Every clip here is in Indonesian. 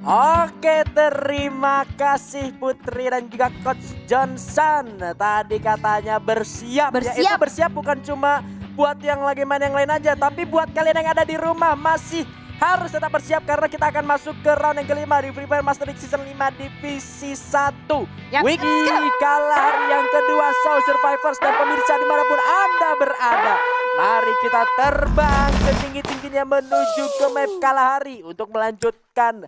Oke, terima kasih Putri dan juga Coach Johnson. Tadi katanya bersiap. Ya, itu Bersiap. bersiap bukan cuma buat yang lagi main yang lain aja, tapi buat kalian yang ada di rumah masih harus tetap bersiap karena kita akan masuk ke round yang kelima di Free Fire Master League Season 5 Divisi 1. Yap, Week let's go. kalah hari yang kedua, so Survivors dan pemirsa dimanapun Anda berada. Mari kita terbang setinggi-tingginya menuju ke map Kalahari untuk melanjutkan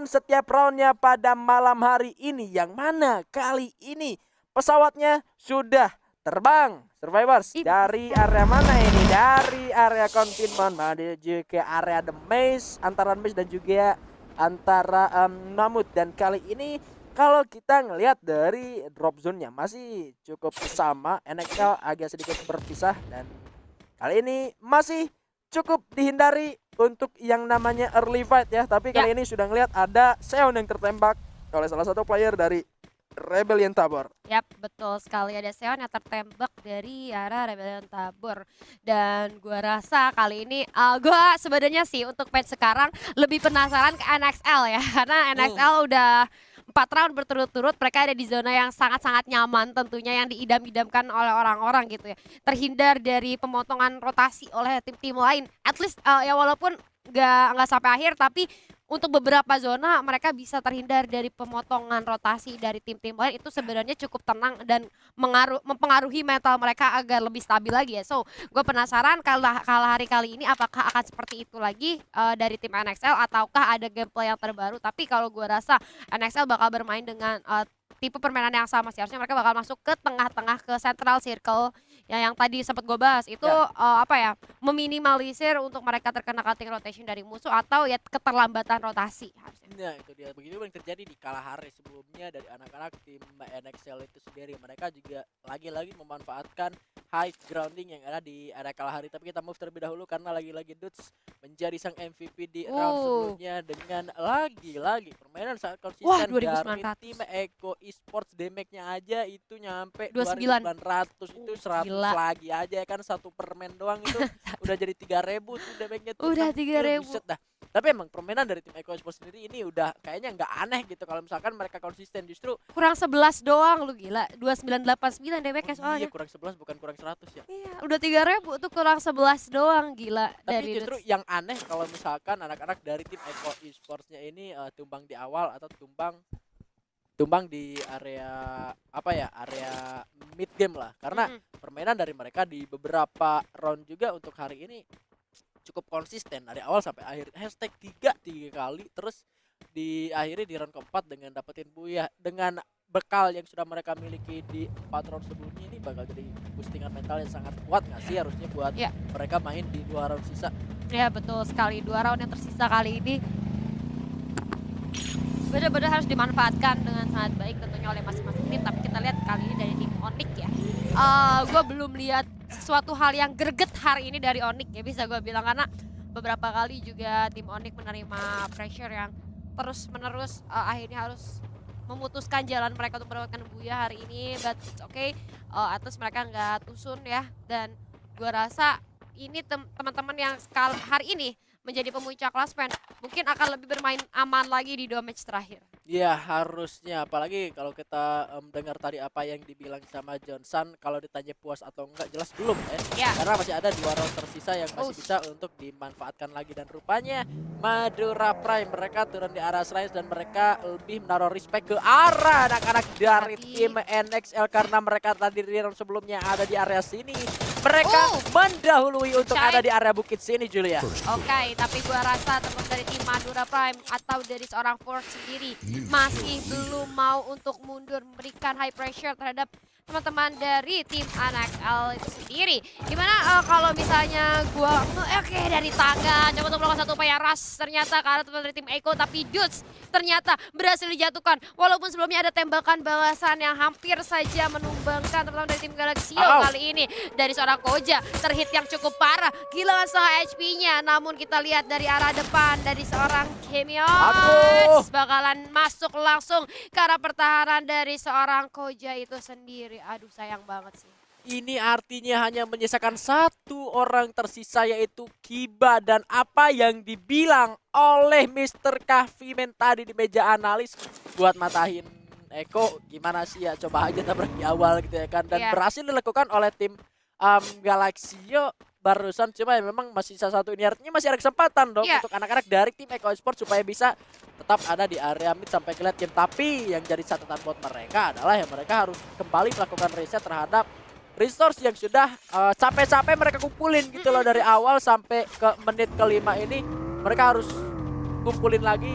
setiap roundnya pada malam hari ini. Yang mana kali ini pesawatnya sudah terbang. Survivors dari area mana ini? Dari area confinement menuju ke area The Maze, antara Maze dan juga antara Mamut. Dan kali ini kalau kita ngelihat dari drop zone-nya masih cukup sama. NXL agak sedikit berpisah dan kali ini masih cukup dihindari untuk yang namanya early fight ya. Tapi kali ini sudah ngelihat ada Seon yang tertembak oleh salah satu player dari Rebellion Tabor. Yap, betul sekali, ada Seon yang tertembak dari arah Rebellion Tabor. Dan gua rasa kali ini gua sebenarnya sih untuk match sekarang lebih penasaran ke NXL ya. Karena NXL udah 4 round berturut-turut mereka ada di zona yang sangat-sangat nyaman tentunya, yang diidam-idamkan oleh orang-orang gitu ya. Terhindar dari pemotongan rotasi oleh tim-tim lain. At least ya walaupun nggak sampai akhir, tapi untuk beberapa zona mereka bisa terhindar dari pemotongan rotasi dari tim-tim lain. Itu sebenarnya cukup tenang dan mempengaruhi mental mereka agar lebih stabil lagi ya. So gue penasaran kalah hari kali ini apakah akan seperti itu lagi dari tim NXL ataukah ada gameplay yang terbaru. Tapi kalau gue rasa NXL bakal bermain dengan tipe permainan yang sama sih. Harusnya mereka bakal masuk ke tengah-tengah, ke central circle yang tadi sempat gue bahas itu meminimalisir untuk mereka terkena cutting rotation dari musuh atau ya keterlambatan rotasi harusnya. Nah itu dia, begitu yang terjadi di Kalahari sebelumnya dari anak-anak tim NXL itu sendiri. Mereka juga lagi-lagi memanfaatkan high grounding yang ada di area Kalahari. Tapi kita move terlebih dahulu karena lagi-lagi Dudes menjadi sang MVP di round sebelumnya dengan lagi-lagi permainan sangat konsisten dari tim Eko Esports. Damage-nya aja itu nyampe 2900, itu 100 lagi aja kan, satu permen doang itu udah jadi 3000 tuh damage-nya tuh. Udah 3000 dah. Tapi emang permainan dari tim Eko Esports sendiri ini udah kayaknya nggak aneh gitu kalau misalkan mereka konsisten. Justru kurang 11 doang, lu gila, 2989 damage soalnya. Iya, kurang 11 bukan kurang 100 ya. Iya, udah 3000 tuh kurang 11 doang, gila. Tapi dari justru yang aneh kalau misalkan anak-anak dari tim Eko Esports-nya ini tumbang di awal atau tumbang di area area mid game lah. Karena permainan dari mereka di beberapa round juga untuk hari ini cukup konsisten dari awal sampai akhir. Hashtag 3 kali, terus diakhiri di round keempat dengan dapetin Buya. Dengan bekal yang sudah mereka miliki di 4 round sebelumnya, ini bakal jadi boostingan mental yang sangat kuat nggak sih harusnya buat mereka main di 2 round sisa. Ya betul sekali, 2 round yang tersisa kali ini benar-benar harus dimanfaatkan dengan sangat baik tentunya oleh masing-masing tim. Tapi kita lihat kali ini dari tim Onyx ya, gue belum lihat sesuatu hal yang greget hari ini dari Onyx ya, bisa gue bilang, karena beberapa kali juga tim Onyx menerima pressure yang terus-menerus akhirnya harus memutuskan jalan mereka untuk mendapatkan Buya hari ini. But it's okay, atas mereka nggak tusun ya, dan gue rasa ini teman-teman yang hari ini menjadi pemuncak klasmen mungkin akan lebih bermain aman lagi di 2 match terakhir. Ya harusnya, apalagi kalau kita dengar tadi apa yang dibilang sama Johnson, kalau ditanya puas atau enggak, jelas belum ya. Karena masih ada 2 round tersisa yang masih bisa untuk dimanfaatkan lagi. Dan rupanya Madura Prime mereka turun di arah Slice dan mereka lebih menaruh respect ke arah anak-anak dari tim NXL karena mereka tadi di round sebelumnya ada di area sini. Mereka mendahului untuk ada di area bukit sini, Julia. Oke, tapi gua rasa teman dari tim Madura Prime atau dari seorang Force sendiri masih belum mau untuk mundur, memberikan high pressure terhadap teman-teman dari tim NXL itu sendiri. Dimana kalau misalnya gua dari tangga coba untuk melakukan satu upaya rush ternyata karena teman dari tim Eko, tapi Dudes ternyata berhasil dijatuhkan. Walaupun sebelumnya ada tembakan balasan yang hampir saja menumbangkan teman-teman dari tim Galaxio kali ini dari seorang Koja, terhit yang cukup parah, kehilangan setengah HP-nya. Namun kita lihat dari arah depan dari seorang Chemios bakalan masuk langsung ke arah pertahanan dari seorang Koja itu sendiri. Aduh sayang banget sih. Ini artinya hanya menyisakan satu orang tersisa yaitu Kiba, dan apa yang dibilang oleh Mr. Kahfimen tadi di meja analis buat matahin Eko gimana sih ya, coba aja tabrak di awal gitu ya kan, dan Iya. berhasil dilakukan oleh tim Galaxio barusan. Cuma ya memang masih sisa satu, ini artinya masih ada kesempatan dong Iya. untuk anak-anak dari tim Eko Esports supaya bisa tetap ada di area mid sampai ke late game. Tapi yang jadi catatan buat mereka adalah ya mereka harus kembali melakukan reset terhadap resource yang sudah capek-capek mereka kumpulin gitu loh dari awal sampai ke menit kelima ini. Mereka harus kumpulin lagi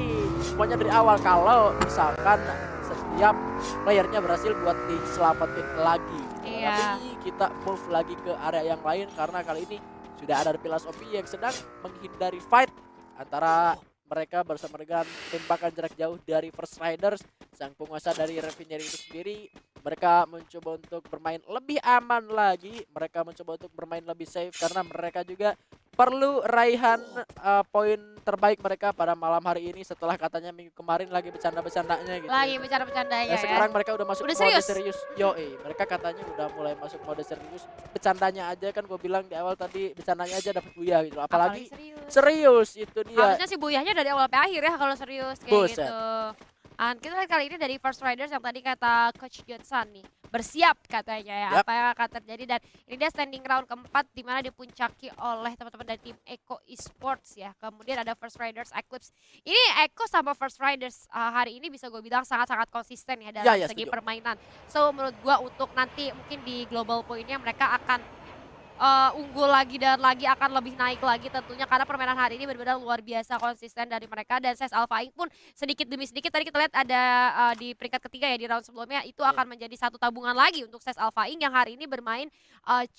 semuanya dari awal kalau misalkan setiap playernya berhasil buat diselamatin lagi. Iya. Tapi kita move lagi ke area yang lain karena kali ini sudah ada Pilas OP yang sedang menghindari fight antara mereka bersama dengan tembakan jarak jauh dari First Riders, sang penguasa dari Refinery itu sendiri. Mereka mencoba untuk bermain lebih aman lagi, mereka mencoba untuk bermain lebih safe karena mereka juga perlu raihan poin terbaik mereka pada malam hari ini setelah katanya minggu kemarin lagi bercanda-bercandanya gitu. Lagi bercanda-bercandanya Ya, ya. sekarang mereka udah masuk Udah mode serius? serius. Mereka katanya udah mulai masuk mode serius. Bercandanya aja kan gue bilang di awal tadi, bercandanya aja dapat buya gitu. Apalagi serius. serius itu dia. Harusnya sih buyahnya dari awal sampai akhir ya kalau serius kayak Buset. gitu. Kita lihat kali ini dari First Riders yang tadi kata Coach Johnson nih, bersiap katanya ya, Yap. apa yang akan terjadi, dan ini dia standing round keempat di mana dipuncaki oleh teman-teman dari tim Eko Esports ya. Kemudian ada First Riders Eclipse. Ini Eko sama First Riders hari ini bisa gue bilang sangat-sangat konsisten ya dalam Ya, segi setuju. permainan. So menurut gue untuk nanti mungkin di global poinnya mereka akan unggul lagi dan lagi, akan lebih naik lagi tentunya karena permainan hari ini benar-benar luar biasa konsisten dari mereka. Dan Ses Alpha Inc pun sedikit demi sedikit tadi kita lihat ada di peringkat ketiga ya di round sebelumnya itu Iya. akan menjadi satu tabungan lagi untuk Ses Alpha Inc yang hari ini bermain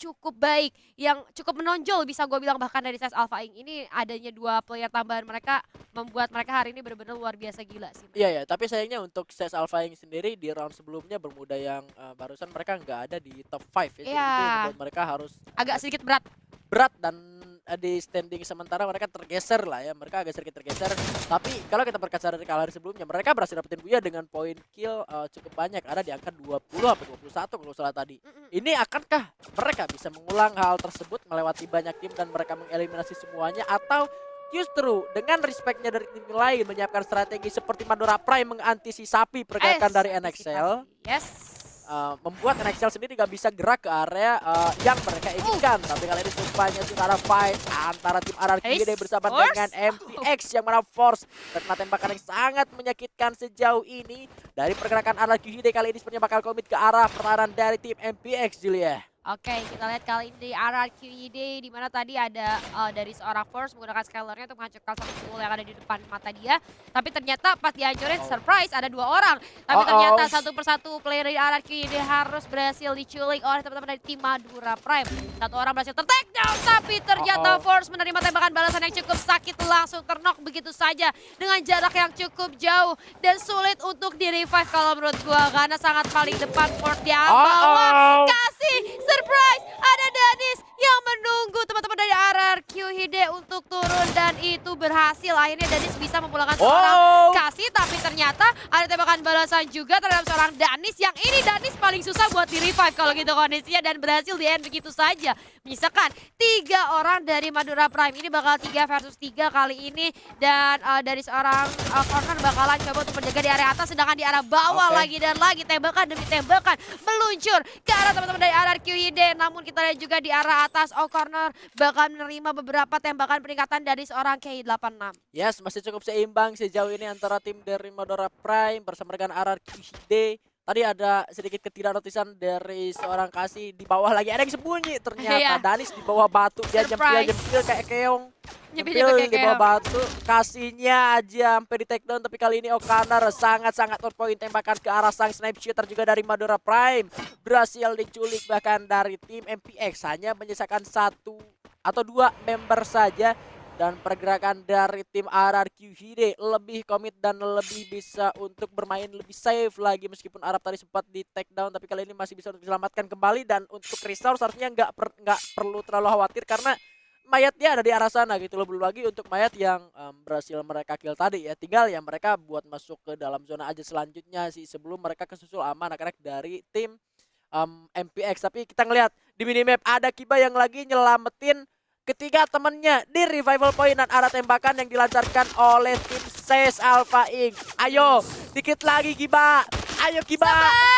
cukup baik, yang cukup menonjol bisa gue bilang. Bahkan dari Ses Alpha Inc ini adanya 2 player tambahan mereka membuat mereka hari ini benar-benar luar biasa gila sih. Iya ya, tapi sayangnya untuk CS Alpha yang sendiri di round sebelumnya Bermuda yang barusan mereka nggak ada di top 5 ya. Jadi Iya. itu yang membuat mereka harus Agak sedikit berat. berat, dan di standing sementara mereka tergeser lah ya, mereka agak sedikit tergeser. Tapi kalau kita berkaca dari kali sebelumnya, mereka berhasil dapetin Buya dengan poin kill cukup banyak, ada di angka 20 sampai 21 kalau salah tadi. Ini akankah mereka bisa mengulang hal tersebut melewati banyak tim dan mereka mengeliminasi semuanya, atau justru dengan respectnya dari tim lain menyiapkan strategi seperti Madura Prime mengantisipasi pergerakan dari NXL, Yes. membuat NXL sendiri gak bisa gerak ke area yang mereka inginkan. Tapi kali ini rupanya sudah ada fight antara tim RRQD bersama Force. dengan MPX yang mana Force terkena tembakan yang sangat menyakitkan sejauh ini dari pergerakan RRQD. Kali ini sepertinya bakal komit ke arah pertahanan dari tim MPX, Julia. Oke, kita lihat kali ini di RRQD di mana tadi ada dari seorang Force menggunakan scalernya untuk menghancurkan satu tool yang ada di depan mata dia. Tapi ternyata pas dihancurin surprise ada 2 orang. Tapi ternyata satu persatu player dari RRQD harus berhasil diculik oleh teman-teman dari tim Madura Prime. 1 orang berhasil ter-take down, tapi ternyata Force menerima tembakan balasan yang cukup sakit, langsung ternok begitu saja dengan jarak yang cukup jauh dan sulit untuk di-revive kalau menurut gua, karena sangat paling depan Force di bawah. Kasih surprise, ada Danis yang menunggu teman-teman dari RRQD untuk turun dan itu berhasil. Akhirnya Danis bisa memulangkan seorang Kasih, tapi ternyata ada tembakan balasan juga terhadap seorang Danis yang ini Danis paling susah buat di-revive kalau gitu kondisinya, dan berhasil di-end begitu saja. Menyisakan 3 orang dari Madura Prime. Ini bakal 3 versus 3 kali ini, dan dari seorang corner bakalan coba untuk menjaga di area atas, sedangkan di arah bawah lagi dan lagi tembakan demi tembakan meluncur ke arah teman-teman dari RRQD. Namun kita lihat juga di arah atas Corner bakal menerima beberapa tembakan peringatan dari seorang K86. Yes, masih cukup seimbang sejauh ini antara tim dari Madura Prime bersama dengan RRQD. Tadi ada sedikit ketidaknotisan dari seorang Kasih, di bawah lagi ada yang sembunyi ternyata. Iya. Danis di bawah batu, dia Surprise. jempil kayak keong. Nyepil Nyempil di bawah batu, Kasihnya aja sampai di take down. Tapi kali ini O'Connor sangat-sangat on point tembakan ke arah sang snipe shooter juga dari Madura Prime. Berhasil diculik bahkan dari tim MPX, hanya menyisakan 1 atau 2 member saja. Dan pergerakan dari tim RRQD lebih komit dan lebih bisa untuk bermain lebih safe lagi, meskipun Arab tadi sempat di take down, tapi kali ini masih bisa untuk diselamatkan kembali. Dan untuk resource artinya nggak perlu terlalu khawatir karena mayatnya ada di arah sana gitu loh. Belum lagi untuk mayat yang berhasil mereka kill tadi ya, tinggal ya mereka buat masuk ke dalam zona aja selanjutnya sih sebelum mereka kesusul aman anak-anak dari tim MPX. Tapi kita ngelihat di minimap ada Kiba yang lagi nyelamatin ketiga temennya di revival point dan arah tembakan yang dilancarkan oleh tim SES Alpha Inc. Ayo, dikit lagi Kiba. Ayo Kiba,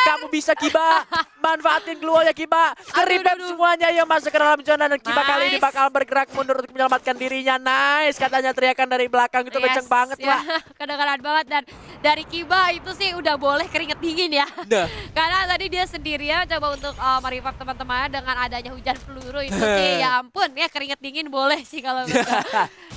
kamu bisa Kiba. Manfaatin keluarnya Kiba. Keribet semuanya, ayo masuk ke dalam zona. Dan Kiba kali ini bakal bergerak mundur untuk menyelamatkan dirinya. Nice, katanya teriakan dari belakang itu kenceng banget ya. Wak. Kedengaran banget dan dari Kiba itu sih udah boleh keringet dingin ya. Nah. Karena tadi dia sendirian coba untuk merevive teman-temannya dengan adanya hujan peluru itu sih ya ampun ya keringet dingin boleh sih kalau gitu.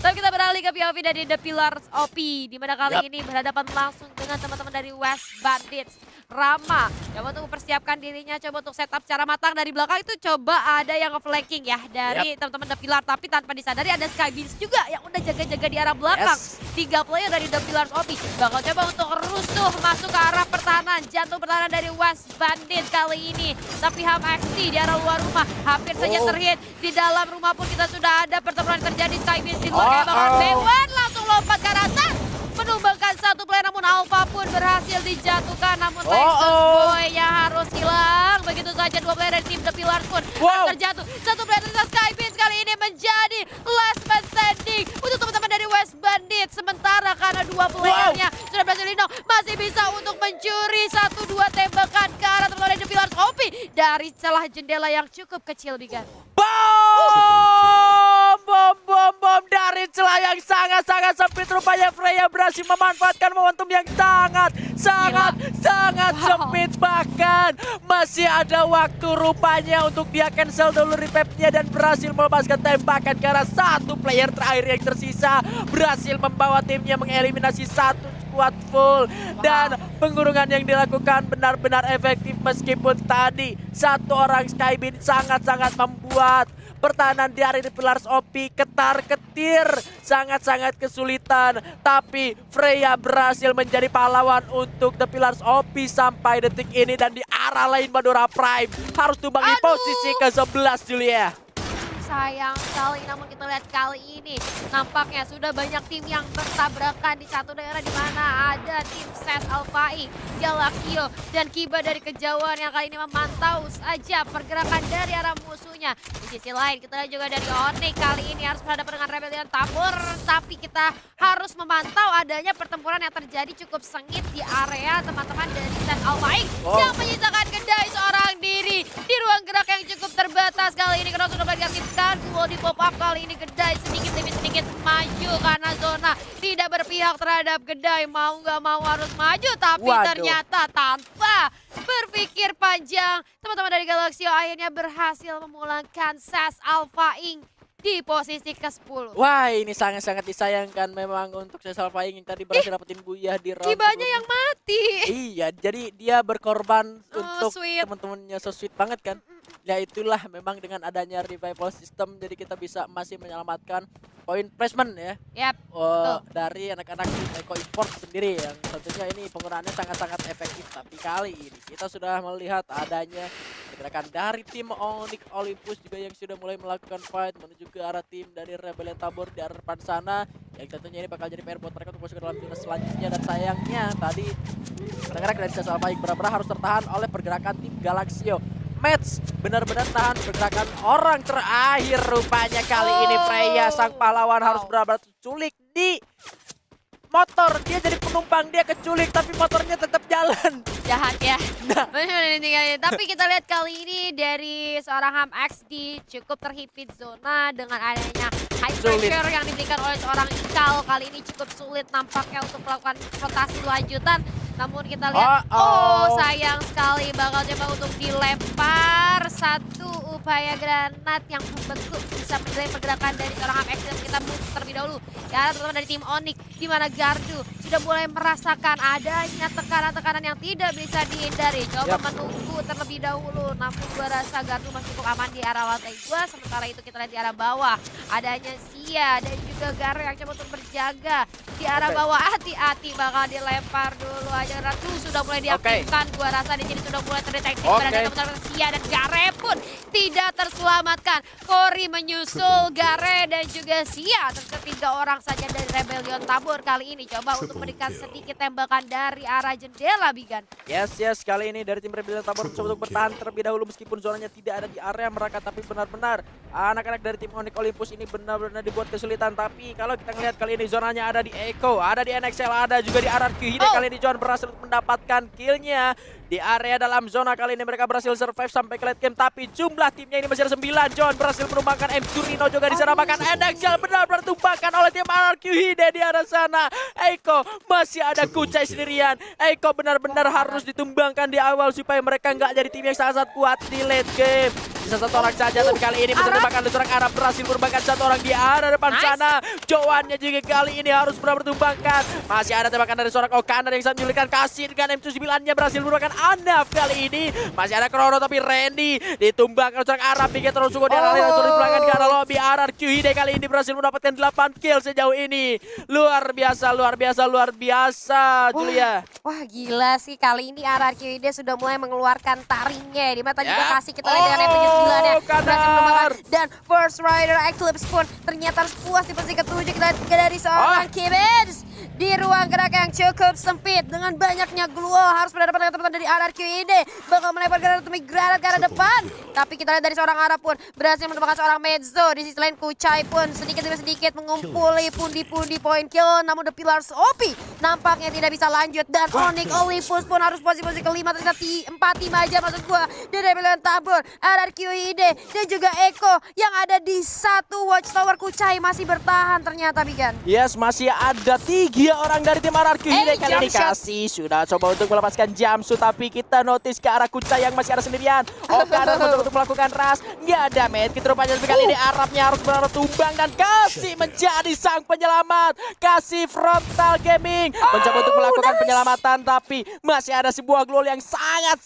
Tapi kita beralih ke POV dari The Pillars OP di mana kali ini berhadapan langsung dengan teman-teman dari West Bandits. Rama coba untuk mempersiapkan dirinya, coba untuk setup secara matang dari belakang itu coba ada yang nge-flanking ya dari teman-teman The Pillar, tapi tanpa disadari ada Skybeams juga yang udah jaga-jaga di arah belakang. 3 player dari The Pillars OP bakal coba untuk rusuh masuk ke arah pertahanan, jantung pertahanan dari West Bandit kali ini. Tapi Ham XT di arah luar rumah hampir saja terhit. Di dalam rumah pun kita sudah ada pertempuran yang terjadi. Skybeams di luar kayak bakal lewat langsung lompat ke arah atas. Menumbangkan satu player namun Alpha pun berhasil dijatuhkan, namun Texas Boy-nya harus hilang. Begitu saja 2 player dari tim The Pillars pun terjatuh. Satu player dari Skybeams kali ini menjadi last man standing untuk teman-teman dari West Bandit. Sementara karena 2 playernya sudah berhasil lindung, masih bisa untuk mencuri 1-2 tembakan ke arah teman-teman dari The Pillars OP dari celah jendela yang cukup kecil, Bigan. Bom dari celah yang sangat-sangat sempit. Rupanya Freya berhasil memanfaatkan momentum yang sangat sempit. Bahkan masih ada waktu rupanya untuk dia cancel dulu revive-nya dan berhasil melepaskan tembakan ke arah satu player terakhir yang tersisa. Berhasil membawa timnya mengeliminasi satu squad full. Dan pengurungan yang dilakukan benar-benar efektif meskipun tadi satu orang Skybeam sangat-sangat membuat pertahanan dari The Pillars OP ketar-ketir, sangat-sangat kesulitan. Tapi Freya berhasil menjadi pahlawan untuk The Pillars OP sampai detik ini. Dan di arah lain Madora Prime harus tumbangi posisi ke-11 Julia. Sayang sekali, namun kita lihat kali ini nampaknya sudah banyak tim yang bertabrakan di satu daerah di mana ada tim SES Alpha Inc, Galaxio dan Kiba dari kejauhan yang kali ini memantau saja pergerakan dari arah musuhnya. Di sisi lain kita lihat juga dari Onyx kali ini harus berhadapan dengan Rebellion Tabor, tapi kita harus memantau adanya pertempuran yang terjadi cukup sengit di area teman-teman dari SES Alpha Inc yang menyisakan kedai seorang diri di ruang gerak yang cukup terbatas. Kali ini karena sudah diaktifkan duo di pop up, kali ini kedai sedikit demi sedikit maju karena zona tidak berpihak terhadap kedai. Mau nggak mau harus maju, tapi ternyata tanpa berpikir panjang teman-teman dari Galaxio akhirnya berhasil memulangkan SES Alpha Inc di posisi ke-10. Wah, ini sangat-sangat disayangkan memang untuk SES Alpha Inc yang tadi berhasil dapetin Buyah di round Kibanya yang mati. Iya, jadi dia berkorban untuk sweet. teman-temannya, so sweet banget kan. Ya itulah memang dengan adanya revival system jadi kita bisa masih menyelamatkan poin placement ya. Dari anak-anak Eko Import sendiri yang tentunya ini penggunaannya sangat-sangat efektif. Tapi kali ini kita sudah melihat adanya pergerakan dari tim Onyx Olympus juga yang sudah mulai melakukan fight menuju ke arah tim dari Rebellion Tabor di arah depan sana, yang tentunya ini bakal jadi PR buat mereka untuk masuk ke dalam zona selanjutnya. Dan sayangnya tadi pergerakan dari SES Alpha Inc benar-benar harus tertahan oleh pergerakan tim Galaxio. Match benar-benar tahan pergerakan orang terakhir rupanya kali ini. Freya sang pahlawan harus benar-benar culik di motor. Dia jadi penumpang, dia keculik tapi motornya tetap jalan. Jahat ya. Tapi kita lihat kali ini dari seorang Ham XD cukup terhimpit zona dengan adanya high pressure yang diberikan oleh seorang Ikal. Kali ini cukup sulit nampaknya untuk melakukan rotasi lanjutan. Namun kita lihat, sayang sekali bakal coba untuk dilempar satu upaya granat yang membentuk bisa menilai pergerakan dari seorang Ham XD. Kita move terlebih dahulu ya teman-teman dari tim Onyx di mana Gardu sudah mulai merasakan adanya tekanan-tekanan yang tidak bisa dihindari. Coba menunggu terlebih dahulu, namun gua rasa Gardu masih cukup aman di arah lantai 2. Sementara itu kita lihat di arah bawah adanya Sia dan juga Garo yang coba untuk berjaga di arah bawah. Hati-hati bakal dilempar dulu aja. Ratu sudah mulai diaktifkan. Gua rasa di sini sudah mulai terdeteksi pada teman-teman Sia dan Gare pun tidak terselamatkan. Cory menyusul Gare dan juga Sia. Tersisa 3 orang saja dari Rebellion Tabor kali ini. Coba untuk memberikan sedikit tembakan dari arah jendela, Bigan. Yes, kali ini dari tim Rebellion Tabor mencoba untuk bertahan terlebih dahulu meskipun zonanya tidak ada di area mereka, tapi benar-benar anak-anak dari tim Onyx Olympus ini benar-benar dibuat kesulitan. Tapi kalau kita ngelihat kali ini zonanya ada di Echo, ada di NXL, ada juga di RRQ. Hide kali ini John berhasil mendapatkan killnya di area dalam zona. Kali ini mereka berhasil survive sampai ke late game, tapi jumlah timnya ini masih ada 9. John berhasil menumbangkan M Curino juga di sana, bahkan NXL benar-benar tumbangkan oleh tim RRQ. Hide di arah sana, Echo masih ada Kucai sendirian. Echo benar-benar harus ditumbangkan di awal supaya mereka nggak jadi tim yang sangat kuat di late game. Bisa 1 orang saja, tapi kali ini bisa tembakan seorang Arab berhasil merupakan 1 orang di arah depan sana. Joannya juga kali ini harus benar-benar tumbangkan. Masih ada tembakan dari seorang Okaner yang sangat menyulitkan. Kasih dengan M9-nya berhasil merupakan Anaf kali ini. Masih ada Krono, tapi Randy ditumbangkan seorang Arab. Bikin terus suku di arah langsung dipulangkan ke arah lobby. RRQ Hide kali ini berhasil mendapatkan 8 kill sejauh ini. Luar biasa Julia. Wah gila sih, kali ini RRQ sudah mulai mengeluarkan taringnya. Di mata juga kasih kita lihat dengan epic 9-nya berhasil menemukan. Dan First Rider Eclipse pun ternyata harus puas di posisi ke-7. Kita lihat juga dari seorang Kibens di ruang gerak yang cukup sempit dengan banyaknya glual. Harus mendapatkan teman dari RRQ bakal melemparkan atomic granat ke arah depan. Tapi kita lihat dari seorang Arab pun berhasil menemukan seorang Mezzo. Di sisi lain Kucai pun sedikit demi sedikit mengumpuli pundi-pundi poin kill. Namun The Pillars OP nampaknya tidak bisa lanjut. Dan Onyx Olympus pun harus posisi kelima. Tersisa 4 tim aja maksud gua. Di Rebellion Tabor, RRQ dan juga Echo yang ada di 1 Watchtower. Kucai masih bertahan ternyata, Bigan. Yes, masih ada 3 orang dari tim RRQ. Kali ini kasih sudah coba untuk melepaskan Jamsu, tapi kita notice ke arah Kucai yang masih ada sendirian. Okaner mencoba untuk melakukan rush, nggak ada medkit rupanya. Tapi kali ini Arabnya harus benar tumbang dan kasih menjadi sang penyelamat. Kasih Frontal Gaming mencoba untuk melakukan penyelamatan, tapi masih ada sebuah glol yang sangat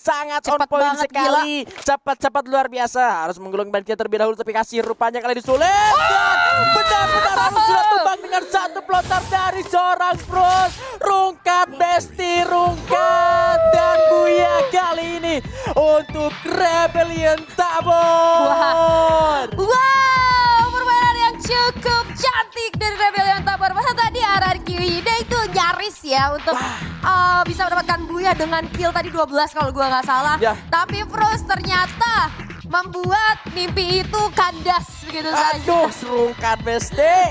on point sekali. Cepat luar biasa. Harus menggulung medkit terlebih dahulu, tapi kasih rupanya kali disulit. Dan benar-benar harus sudah tumbang dengan 1 pelontar dari seorang Bros. Rungkat Besti, Rungkat dan Buya kali ini untuk Rebellion Tabor. Wow, permainan yang cukup cantik dari Rebellion Tabor. Masa tadi RRQ itu nyaris ya untuk bisa mendapatkan Buya dengan kill tadi 12 kalau gua nggak salah. Ya. Tapi Frost ternyata membuat mimpi itu kandas begitu saja. Aduh, Rungkat Besti.